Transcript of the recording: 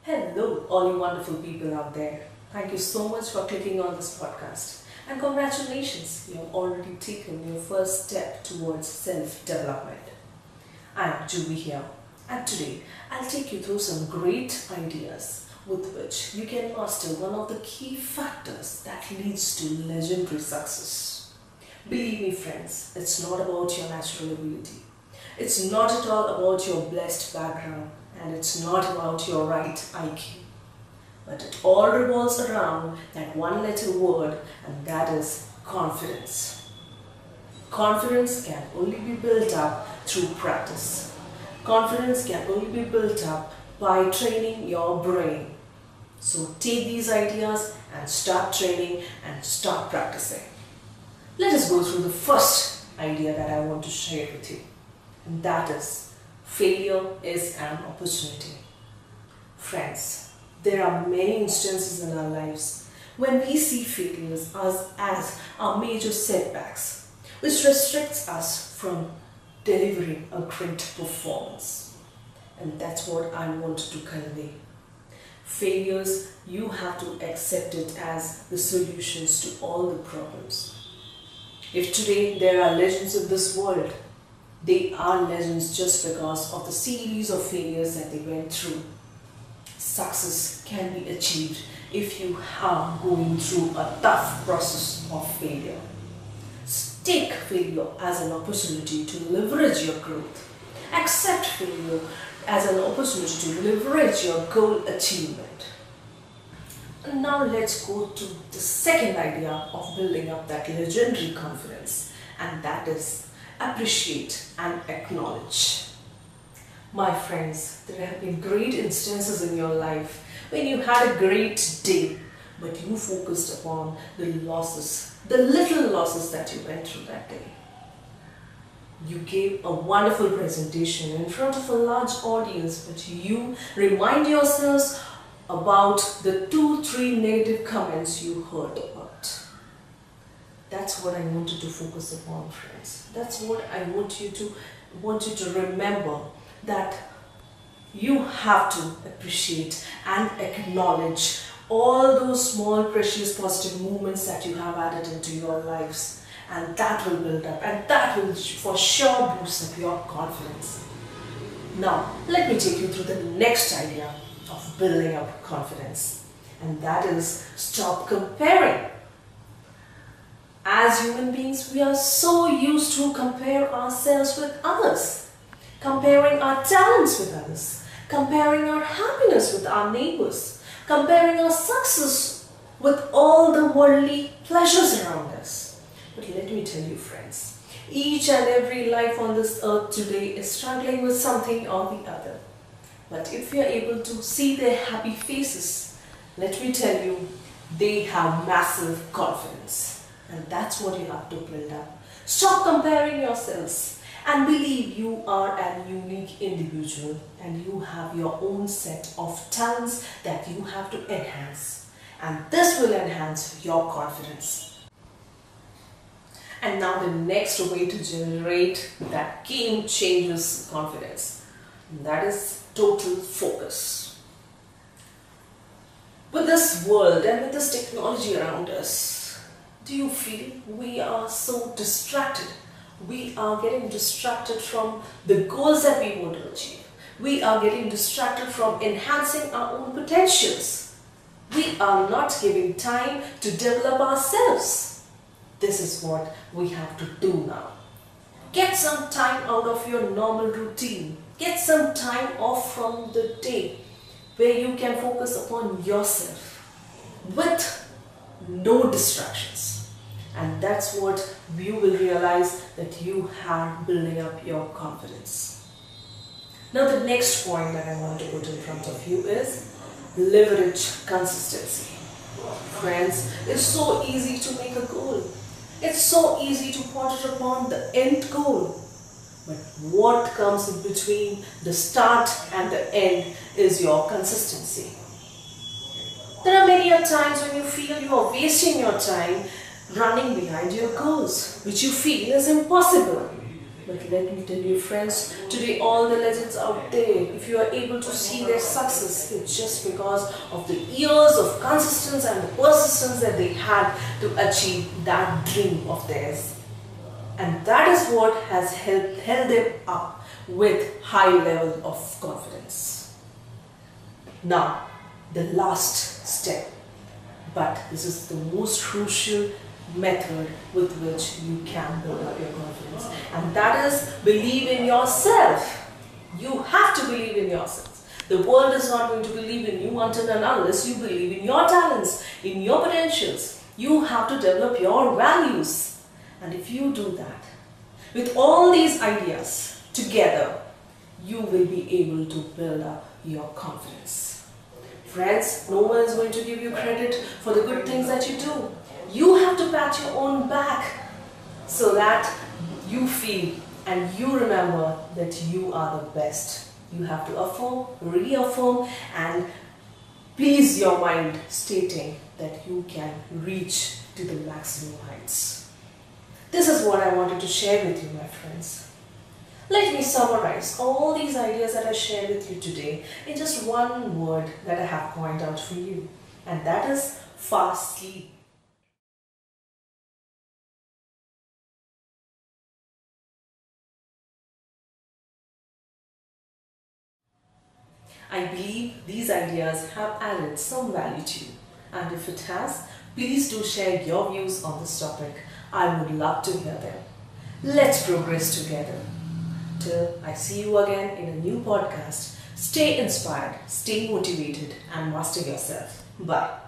Hello, all you wonderful people out there. Thank you so much for clicking on this podcast. And congratulations, you have already taken your first step towards self development. I am Juby here, and today I'll take you through some great ideas with which you can master one of the key factors that leads to legendary success. Believe me, friends, it's not about your natural ability. It's not at all about your blessed background, and it's not about your right IQ. But it all revolves around that one little word, and that is confidence. Confidence can only be built up through practice. Confidence can only be built up by training your brain. So take these ideas and start training and start practicing. Let us go through the first idea that I want to share with you, and that is failure is an opportunity. Friends, there are many instances in our lives when we see failures as our major setbacks, which restricts us from delivering a great performance. And that's what I want to convey. Failures, you have to accept it as the solutions to all the problems. If today there are legends in this world, they are legends just because of the series of failures that they went through. Success can be achieved if you are going through a tough process of failure. Take failure as an opportunity to leverage your growth. Accept failure as an opportunity to leverage your goal achievement. And now let's go to the second idea of building up that legendary confidence, and that is appreciate and acknowledge. My friends, there have been great instances in your life when you had a great day, but you focused upon the losses, the little losses that you went through that day. You gave a wonderful presentation in front of a large audience, but you remind yourselves about the 2-3 negative comments you heard about. That's what I want you to focus upon, friends. That's what I want you to remember, that you have to appreciate and acknowledge all those small, precious, positive moments that you have added into your lives, and that will build up, and that will for sure boost up your confidence. Now, let me take you through the next idea of building up confidence, and that is stop comparing. As human beings, we are so used to compare ourselves with others, comparing our talents with others, comparing our happiness with our neighbors, comparing our success with all the worldly pleasures around us. But let me tell you, friends, each and every life on this earth today is struggling with something or the other. But if we are able to see their happy faces, let me tell you, they have massive confidence. And that's what you have to build up. Stop comparing yourselves and believe you are an unique individual and you have your own set of talents that you have to enhance. And this will enhance your confidence. And now the next way to generate that game changes confidence, and that is total focus. With this world and with this technology around us, do you feel we are so distracted? We are getting distracted from the goals that we want to achieve. We are getting distracted from enhancing our own potentials. We are not giving time to develop ourselves. This is what we have to do now. Get some time out of your normal routine. Get some time off from the day where you can focus upon yourself with no distractions. And that's what you will realize, that you are building up your confidence. Now the next point that I want to put in front of you is leverage consistency. Friends, it's so easy to make a goal. It's so easy to put it upon the end goal. But what comes in between the start and the end is your consistency. There are many times when you feel you are wasting your time running behind your goals, which you feel is impossible. But let me tell you friends, today all the legends out there, if you are able to see their success, it's just because of the years of consistency and the persistence that they had to achieve that dream of theirs. And that is what has held them up with high level of confidence. Now, the last step, but this is the most crucial method with which you can build up your confidence, and that is believe in yourself. You have to believe in yourself. The world is not going to believe in you until and unless you believe in your talents, in your potentials. You have to develop your values, and if you do that, with all these ideas together, you will be able to build up your confidence. Friends, no one is going to give you credit for the good things that you do. You have to pat your own back so that you feel and you remember that you are the best. You have to affirm, reaffirm, and please your mind, stating that you can reach to the maximum heights. This is what I wanted to share with you, my friends. Let me summarize all these ideas that I shared with you today in just one word that I have coined out for you, and that is fast sleep. I believe these ideas have added some value to you, and if it has, please do share your views on this topic. I would love to hear them. Let's progress together. Till I see you again in a new podcast, stay inspired, stay motivated, and master yourself. Bye.